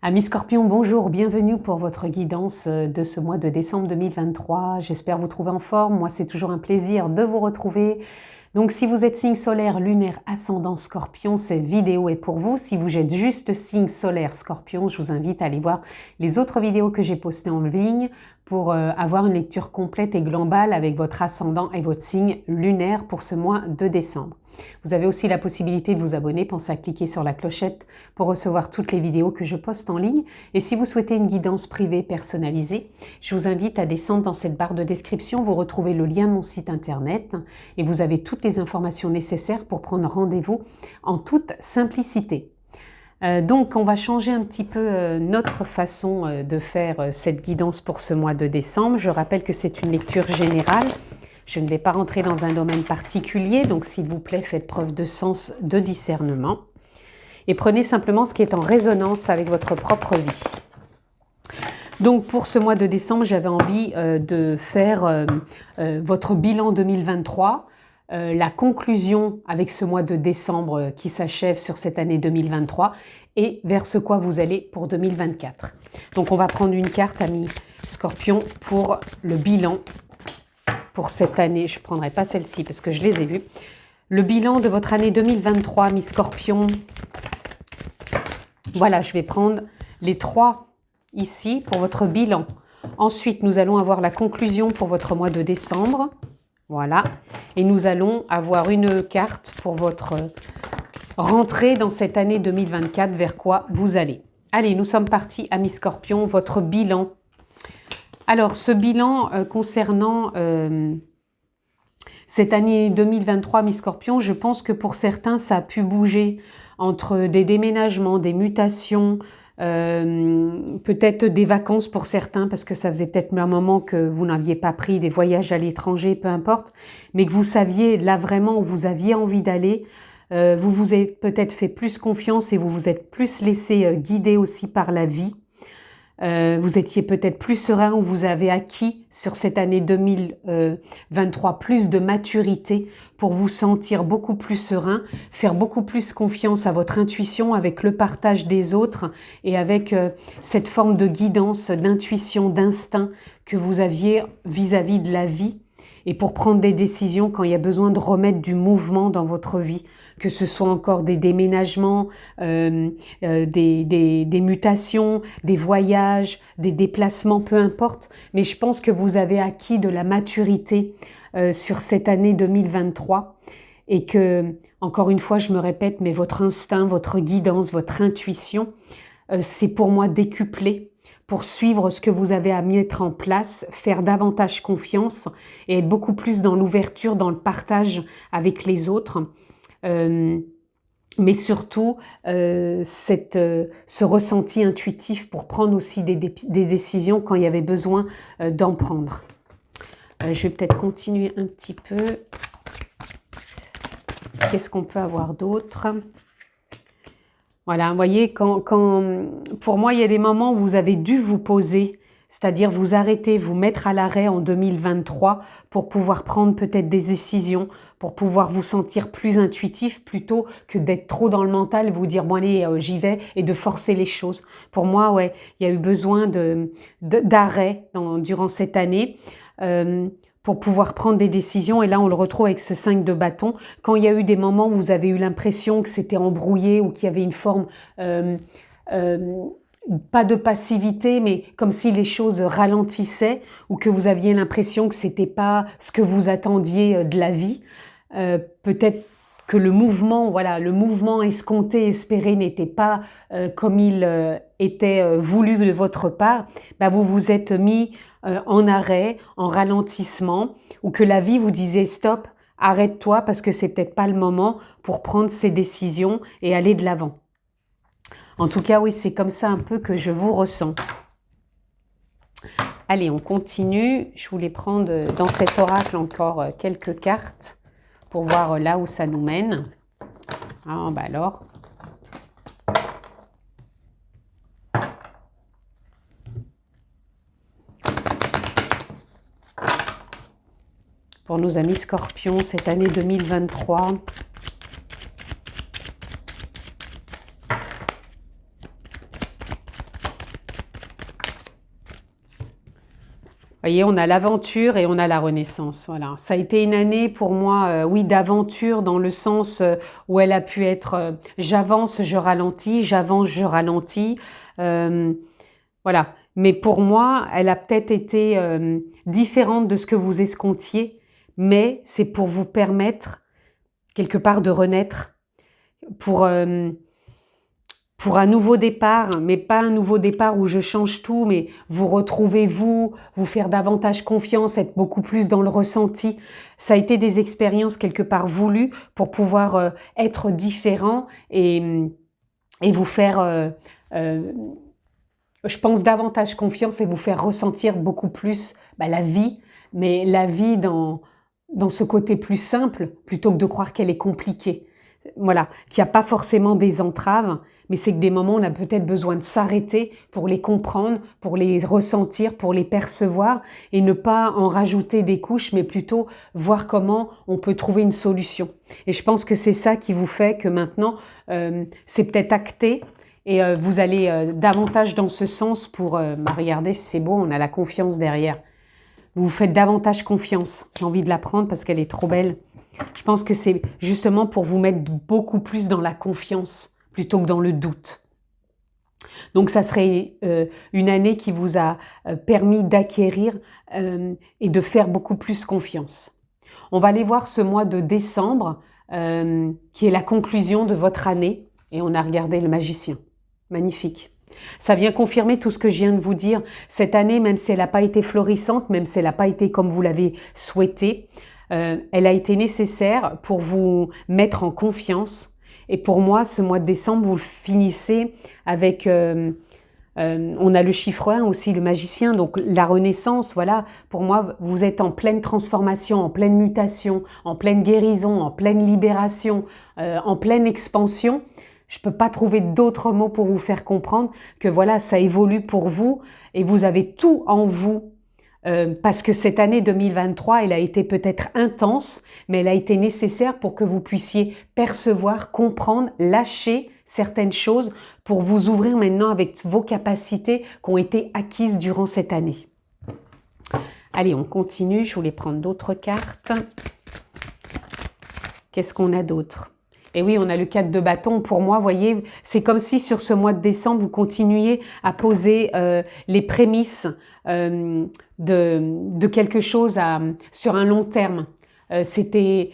Amis Scorpions, bonjour, bienvenue pour votre guidance de ce mois de décembre 2023. J'espère vous trouver en forme. Moi, c'est toujours un plaisir de vous retrouver. Donc, si vous êtes signe solaire, lunaire, ascendant Scorpion, cette vidéo est pour vous. Si vous êtes juste signe solaire Scorpion, je vous invite à aller voir les autres vidéos que j'ai postées en ligne pour avoir une lecture complète et globale avec votre ascendant et votre signe lunaire pour ce mois de décembre. Vous avez aussi la possibilité de vous abonner, pensez à cliquer sur la clochette pour recevoir toutes les vidéos que je poste en ligne. Et si vous souhaitez une guidance privée personnalisée, je vous invite à descendre dans cette barre de description, vous retrouvez le lien de mon site internet et vous avez toutes les informations nécessaires pour prendre rendez-vous en toute simplicité. Donc on va changer un petit peu notre façon de faire cette guidance pour ce mois de décembre. Je rappelle que c'est une lecture générale. Je ne vais pas rentrer dans un domaine particulier, donc s'il vous plaît, faites preuve de sens, de discernement. Et prenez simplement ce qui est en résonance avec votre propre vie. Donc pour ce mois de décembre, j'avais envie de faire votre bilan 2023, la conclusion avec ce mois de décembre qui s'achève sur cette année 2023 et vers ce quoi vous allez pour 2024. Donc on va prendre une carte, amis Scorpion, pour le bilan pour cette année. Je ne prendrai pas celle-ci parce que je les ai vues. Le bilan de votre année 2023, mi Scorpion. Voilà, je vais prendre les trois ici pour votre bilan. Ensuite, nous allons avoir la conclusion pour votre mois de décembre. Voilà. Et nous allons avoir une carte pour votre rentrée dans cette année 2024, vers quoi vous allez. Allez, nous sommes partis, amis Scorpion, votre bilan. Alors, ce bilan concernant cette année 2023, mi Scorpion, je pense que pour certains, ça a pu bouger entre des déménagements, des mutations, peut-être des vacances pour certains, parce que ça faisait peut-être un moment que vous n'aviez pas pris des voyages à l'étranger, peu importe, mais que vous saviez là vraiment où vous aviez envie d'aller. Vous vous êtes peut-être fait plus confiance et vous vous êtes plus laissé guider aussi par la vie. Vous étiez peut-être plus serein ou vous avez acquis sur cette année 2023 plus de maturité pour vous sentir beaucoup plus serein, faire beaucoup plus confiance à votre intuition avec le partage des autres et avec cette forme de guidance, d'intuition, d'instinct que vous aviez vis-à-vis de la vie et pour prendre des décisions quand il y a besoin de remettre du mouvement dans votre vie, que ce soit encore des déménagements, des mutations, des voyages, des déplacements, peu importe. Mais je pense que vous avez acquis de la maturité sur cette année 2023 et que, encore une fois, je me répète, mais votre instinct, votre guidance, votre intuition, c'est pour moi décuplé pour suivre ce que vous avez à mettre en place, faire davantage confiance et être beaucoup plus dans l'ouverture, dans le partage avec les autres. Mais surtout ce ressenti intuitif pour prendre aussi des décisions quand il y avait besoin d'en prendre. Je vais peut-être continuer un petit peu. Qu'est-ce qu'on peut avoir d'autre ? Voilà, vous voyez, pour moi, il y a des moments où vous avez dû vous poser, c'est-à-dire vous arrêter, vous mettre à l'arrêt en 2023 pour pouvoir prendre peut-être des décisions, pour pouvoir vous sentir plus intuitif plutôt que d'être trop dans le mental et vous dire « bon allez, j'y vais » et de forcer les choses. Pour moi, ouais, il y a eu besoin d'arrêt durant cette année pour pouvoir prendre des décisions. Et là, on le retrouve avec ce 5 de bâton. Quand il y a eu des moments où vous avez eu l'impression que c'était embrouillé ou qu'il y avait une forme... pas de passivité, mais comme si les choses ralentissaient ou que vous aviez l'impression que c'était pas ce que vous attendiez de la vie. Peut-être que le mouvement, voilà, le mouvement escompté, espéré n'était pas comme il était voulu de votre part. Bah, vous vous êtes mis en arrêt, en ralentissement, ou que la vie vous disait stop, arrête-toi parce que c'est peut-être pas le moment pour prendre ces décisions et aller de l'avant. En tout cas, oui, c'est comme ça un peu que je vous ressens. Allez, on continue. Je voulais prendre dans cet oracle encore quelques cartes pour voir là où ça nous mène. Ah, bah alors. Pour nos amis Scorpions, cette année 2023. voyez, on a l'aventure et on a la renaissance. Voilà. Ça a été une année pour moi, oui, d'aventure dans le sens où elle a pu être j'avance, je ralentis, j'avance, je ralentis. Voilà. Mais pour moi, elle a peut-être été différente de ce que vous escomptiez, mais c'est pour vous permettre quelque part de renaître, pour un nouveau départ, mais pas un nouveau départ où je change tout, mais vous retrouvez vous faire davantage confiance, être beaucoup plus dans le ressenti. Ça a été des expériences quelque part voulues pour pouvoir être différent et vous faire, je pense, davantage confiance et vous faire ressentir beaucoup plus la vie, mais la vie dans ce côté plus simple, plutôt que de croire qu'elle est compliquée. Voilà, qu'il n'y a pas forcément des entraves, mais c'est que des moments, on a peut-être besoin de s'arrêter pour les comprendre, pour les ressentir, pour les percevoir, et ne pas en rajouter des couches, mais plutôt voir comment on peut trouver une solution. Et je pense que c'est ça qui vous fait que maintenant, c'est peut-être acté, et vous allez davantage dans ce sens pour... regardez, c'est beau, on a la confiance derrière. Vous vous faites davantage confiance. J'ai envie de la prendre parce qu'elle est trop belle. Je pense que c'est justement pour vous mettre beaucoup plus dans la confiance plutôt que dans le doute. Donc ça serait une année qui vous a permis d'acquérir et de faire beaucoup plus confiance. On va aller voir ce mois de décembre qui est la conclusion de votre année et on a regardé le magicien. Magnifique. Ça vient confirmer tout ce que je viens de vous dire. Cette année, même si elle n'a pas été florissante, même si elle n'a pas été comme vous l'avez souhaité, elle a été nécessaire pour vous mettre en confiance. Et pour moi, ce mois de décembre, vous le finissez avec... on a le chiffre 1 aussi, le magicien, donc la renaissance, voilà. Pour moi, vous êtes en pleine transformation, en pleine mutation, en pleine guérison, en pleine libération, en pleine expansion. Je ne peux pas trouver d'autres mots pour vous faire comprendre que voilà, ça évolue pour vous et vous avez tout en vous. Parce que cette année 2023, elle a été peut-être intense, mais elle a été nécessaire pour que vous puissiez percevoir, comprendre, lâcher certaines choses pour vous ouvrir maintenant avec vos capacités qui ont été acquises durant cette année. Allez, on continue. Je voulais prendre d'autres cartes. Qu'est-ce qu'on a d'autre ? Et oui, on a le 4 de bâton. Pour moi, vous voyez, c'est comme si sur ce mois de décembre, vous continuiez à poser les prémices de quelque chose sur un long terme. C'était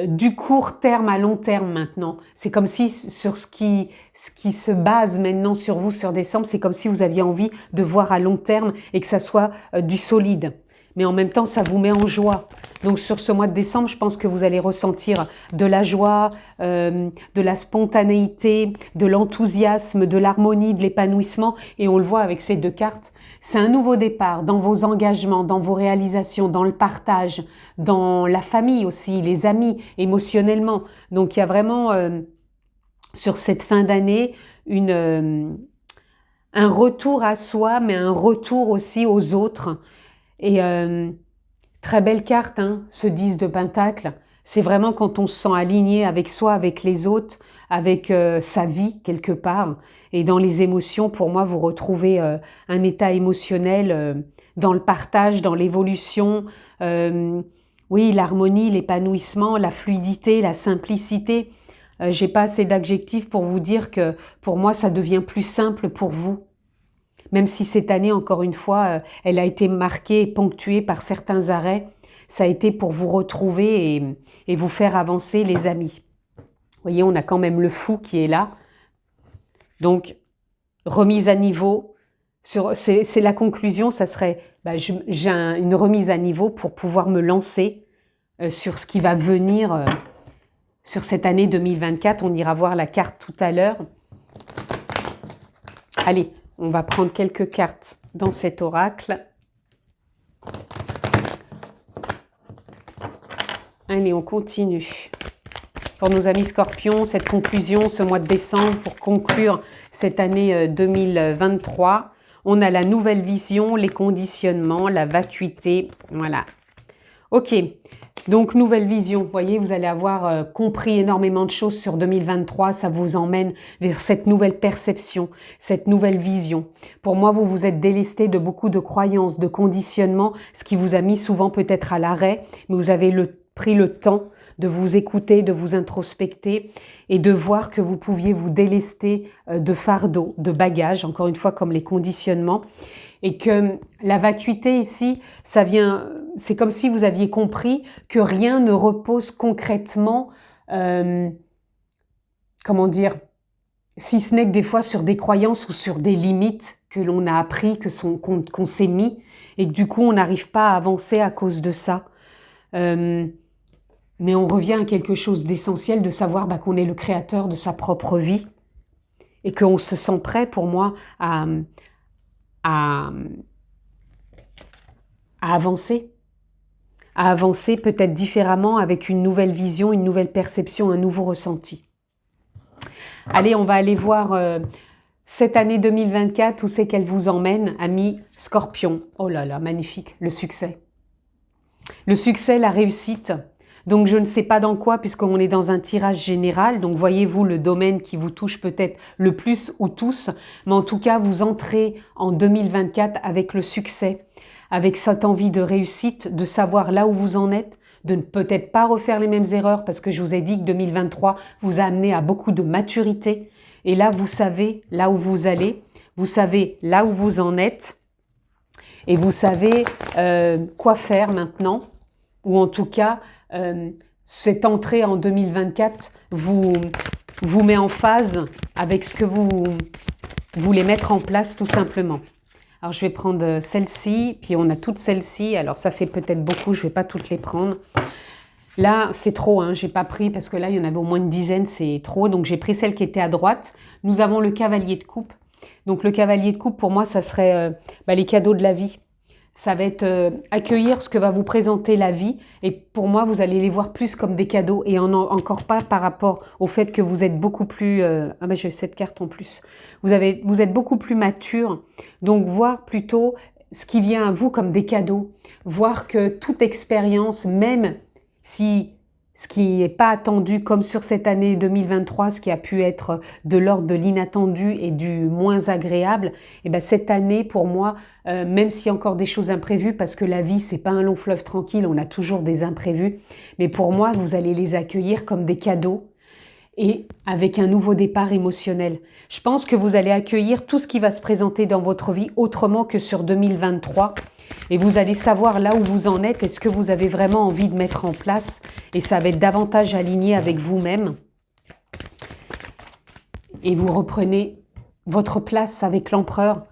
du court terme à long terme maintenant. C'est comme si sur ce qui se base maintenant sur vous, sur décembre, c'est comme si vous aviez envie de voir à long terme et que ça soit du solide. Mais en même temps, ça vous met en joie. Donc sur ce mois de décembre, je pense que vous allez ressentir de la joie, de la spontanéité, de l'enthousiasme, de l'harmonie, de l'épanouissement. Et on le voit avec ces deux cartes. C'est un nouveau départ dans vos engagements, dans vos réalisations, dans le partage, dans la famille aussi, les amis, émotionnellement. Donc il y a vraiment, sur cette fin d'année, un retour à soi, mais un retour aussi aux autres. Et très belle carte, hein, ce 10 de Pentacle. C'est vraiment quand on se sent aligné avec soi, avec les autres, avec sa vie quelque part. Et dans les émotions, pour moi, vous retrouvez un état émotionnel dans le partage, dans l'évolution. Oui, l'harmonie, l'épanouissement, la fluidité, la simplicité. J'ai pas assez d'adjectifs pour vous dire que pour moi, ça devient plus simple pour vous. Même si cette année, encore une fois, elle a été marquée et ponctuée par certains arrêts, ça a été pour vous retrouver et vous faire avancer, les amis. Vous voyez, on a quand même le fou qui est là. Donc, remise à niveau. C'est la conclusion, ça serait, j'ai une remise à niveau pour pouvoir me lancer sur ce qui va venir sur cette année 2024. On ira voir la carte tout à l'heure. Allez. On va prendre quelques cartes dans cet oracle. Allez, on continue. Pour nos amis scorpions, cette conclusion, ce mois de décembre, pour conclure cette année 2023, on a la nouvelle vision, les conditionnements, la vacuité. Voilà. Ok. Donc, nouvelle vision. Vous voyez, vous allez avoir compris énormément de choses sur 2023. Ça vous emmène vers cette nouvelle perception, cette nouvelle vision. Pour moi, vous vous êtes délesté de beaucoup de croyances, de conditionnements, ce qui vous a mis souvent peut-être à l'arrêt, mais vous avez pris le temps de vous écouter, de vous introspecter et de voir que vous pouviez vous délester de fardeaux, de bagages, encore une fois comme les conditionnements, et que la vacuité ici, ça vient, c'est comme si vous aviez compris que rien ne repose concrètement, comment dire, si ce n'est que des fois sur des croyances ou sur des limites que l'on a appris, qu'on s'est mis, et que du coup on n'arrive pas à avancer à cause de ça. Mais on revient à quelque chose d'essentiel, de savoir qu'on est le créateur de sa propre vie et qu'on se sent prêt, pour moi, à avancer. À avancer peut-être différemment avec une nouvelle vision, une nouvelle perception, un nouveau ressenti. Allez, on va aller voir cette année 2024, où c'est qu'elle vous emmène, amis Scorpion. Oh là là, magnifique, le succès. Le succès, la réussite. Donc, je ne sais pas dans quoi, puisqu'on est dans un tirage général. Donc, voyez-vous le domaine qui vous touche peut-être le plus ou tous. Mais en tout cas, vous entrez en 2024 avec le succès, avec cette envie de réussite, de savoir là où vous en êtes, de ne peut-être pas refaire les mêmes erreurs, parce que je vous ai dit que 2023 vous a amené à beaucoup de maturité. Et là, vous savez là où vous allez, vous savez là où vous en êtes, et vous savez quoi faire maintenant, ou en tout cas, cette entrée en 2024 vous met en phase avec ce que vous voulez mettre en place tout simplement. Alors je vais prendre celle-ci, puis on a toutes celles-ci, alors ça fait peut-être beaucoup, je ne vais pas toutes les prendre. Là, c'est trop, hein, j'ai pas pris parce que là, il y en avait au moins une dizaine, c'est trop, donc j'ai pris celle qui était à droite. Nous avons le cavalier de coupe. Donc le cavalier de coupe, pour moi, ça serait les cadeaux de la vie. Ça va être accueillir ce que va vous présenter la vie. Et pour moi, vous allez les voir plus comme des cadeaux et encore pas par rapport au fait que vous êtes beaucoup plus... j'ai cette carte en plus. Vous êtes beaucoup plus mature. Donc, voir plutôt ce qui vient à vous comme des cadeaux. Voir que toute expérience, même si ce qui n'est pas attendu, comme sur cette année 2023, ce qui a pu être de l'ordre de l'inattendu et du moins agréable, et bien cette année, pour moi, même s'il y a encore des choses imprévues, parce que la vie, c'est pas un long fleuve tranquille, on a toujours des imprévus, mais pour moi, vous allez les accueillir comme des cadeaux et avec un nouveau départ émotionnel. Je pense que vous allez accueillir tout ce qui va se présenter dans votre vie autrement que sur 2023. Et vous allez savoir là où vous en êtes et ce que vous avez vraiment envie de mettre en place. Et ça va être davantage aligné avec vous-même. Et vous reprenez votre place avec l'empereur.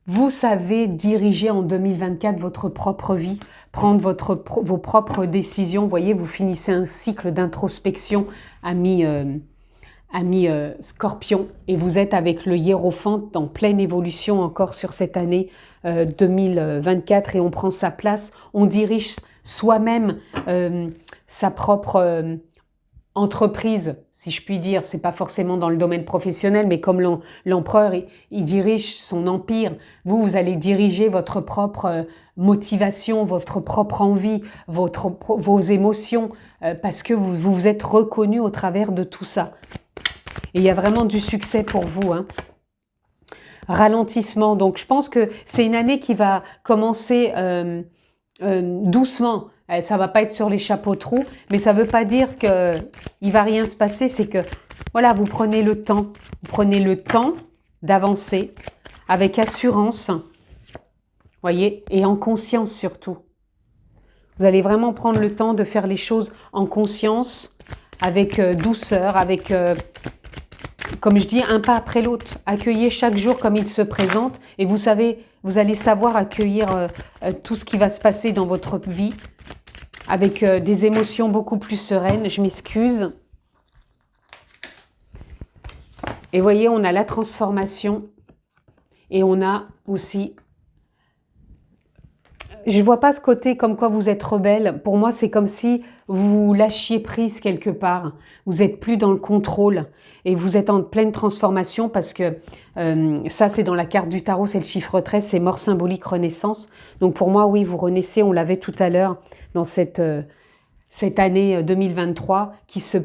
Vous savez diriger en 2024 votre propre vie, prendre vos propres décisions. Vous voyez, vous finissez un cycle d'introspection, ami Scorpion. Et vous êtes avec le Hiérophante en pleine évolution encore sur cette année 2024 et on prend sa place, on dirige soi-même sa propre entreprise, si je puis dire. C'est pas forcément dans le domaine professionnel, mais comme l'empereur, il dirige son empire. Vous allez diriger votre propre motivation, votre propre envie, vos émotions, parce que vous vous êtes reconnu au travers de tout ça. Et il y a vraiment du succès pour vous, hein. Ralentissement. Donc, je pense que c'est une année qui va commencer doucement. Ça va pas être sur les chapeaux de roue, mais ça veut pas dire que il va rien se passer. C'est que, voilà, vous prenez le temps. Vous prenez le temps d'avancer avec assurance, voyez, et en conscience surtout. Vous allez vraiment prendre le temps de faire les choses en conscience, avec douceur, avec... comme je dis, un pas après l'autre. Accueillez chaque jour comme il se présente et vous savez, vous allez savoir accueillir tout ce qui va se passer dans votre vie avec des émotions beaucoup plus sereines. Je m'excuse. Et voyez, on a la transformation et on a aussi... Je ne vois pas ce côté comme quoi vous êtes rebelle. Pour moi, c'est comme si vous lâchiez prise quelque part. Vous n'êtes plus dans le contrôle et vous êtes en pleine transformation parce que ça, c'est dans la carte du tarot, c'est le chiffre 13, c'est mort symbolique, renaissance. Donc pour moi, oui, vous renaissez, on l'avait tout à l'heure dans cette cette année 2023 qui se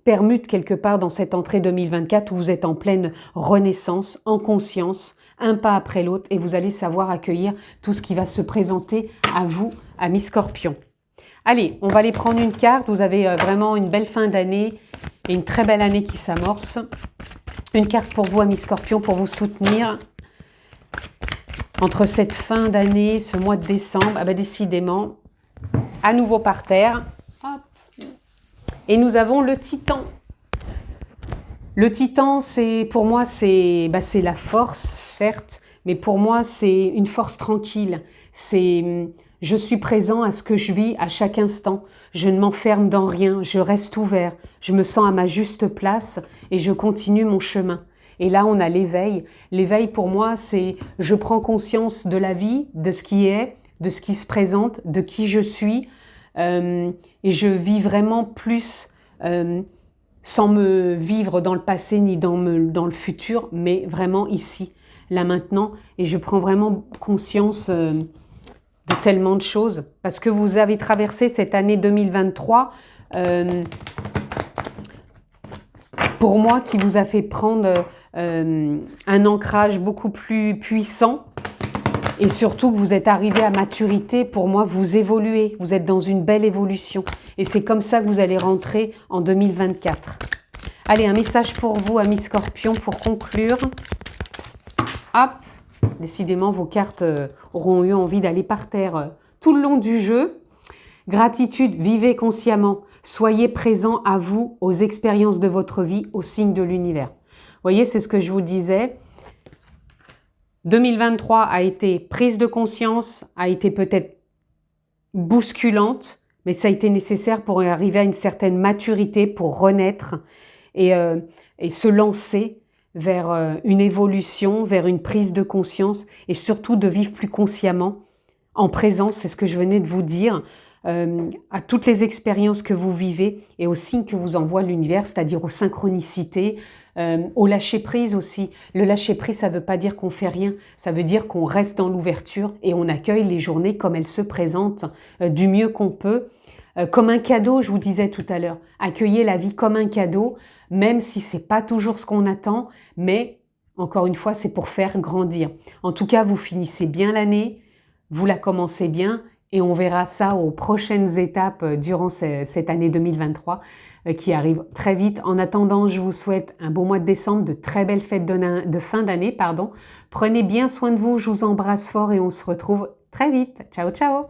permute quelque part dans cette entrée 2024 où vous êtes en pleine renaissance, en conscience, un pas après l'autre, et vous allez savoir accueillir tout ce qui va se présenter à vous, amis Scorpions. Allez, on va aller prendre une carte. Vous avez vraiment une belle fin d'année et une très belle année qui s'amorce. Une carte pour vous, amis Scorpions, pour vous soutenir entre cette fin d'année, ce mois de décembre. Ah ben décidément, à nouveau par terre. Hop. Et nous avons le Titan. Le Titan, pour moi, c'est la force, certes, mais pour moi, c'est une force tranquille. Je suis présent à ce que je vis à chaque instant. Je ne m'enferme dans rien, je reste ouvert. Je me sens à ma juste place et je continue mon chemin. Et là, on a l'éveil. L'éveil, pour moi, c'est je prends conscience de la vie, de ce qui est, de ce qui se présente, de qui je suis. Et je vis vraiment plus sans me vivre dans le passé ni dans le futur, mais vraiment ici, là maintenant. Et je prends vraiment conscience de tellement de choses, parce que vous avez traversé cette année 2023, pour moi, qui vous a fait prendre un ancrage beaucoup plus puissant, et surtout que vous êtes arrivé à maturité. Pour moi, vous évoluez, vous êtes dans une belle évolution, et c'est comme ça que vous allez rentrer en 2024. Allez, un message pour vous, amis Scorpions, pour conclure. Hop! Décidément, vos cartes auront eu envie d'aller par terre tout le long du jeu. Gratitude, vivez consciemment. Soyez présent à vous, aux expériences de votre vie, aux signes de l'univers. Vous voyez, c'est ce que je vous disais. 2023 a été prise de conscience, a été peut-être bousculante, mais ça a été nécessaire pour arriver à une certaine maturité, pour renaître et se lancer vers une évolution, vers une prise de conscience et surtout de vivre plus consciemment, en présence, c'est ce que je venais de vous dire, à toutes les expériences que vous vivez et aux signes que vous envoie l'univers, c'est-à-dire aux synchronicités, au lâcher-prise aussi. Le lâcher-prise, ça ne veut pas dire qu'on fait rien, ça veut dire qu'on reste dans l'ouverture et on accueille les journées comme elles se présentent, du mieux qu'on peut. Comme un cadeau, je vous disais tout à l'heure, accueillez la vie comme un cadeau, même si ce n'est pas toujours ce qu'on attend, mais encore une fois, c'est pour faire grandir. En tout cas, vous finissez bien l'année, vous la commencez bien, et on verra ça aux prochaines étapes durant cette année 2023 qui arrive très vite. En attendant, je vous souhaite un beau mois de décembre, de très belles fêtes de fin d'année. Prenez bien soin de vous, je vous embrasse fort et on se retrouve très vite. Ciao, ciao!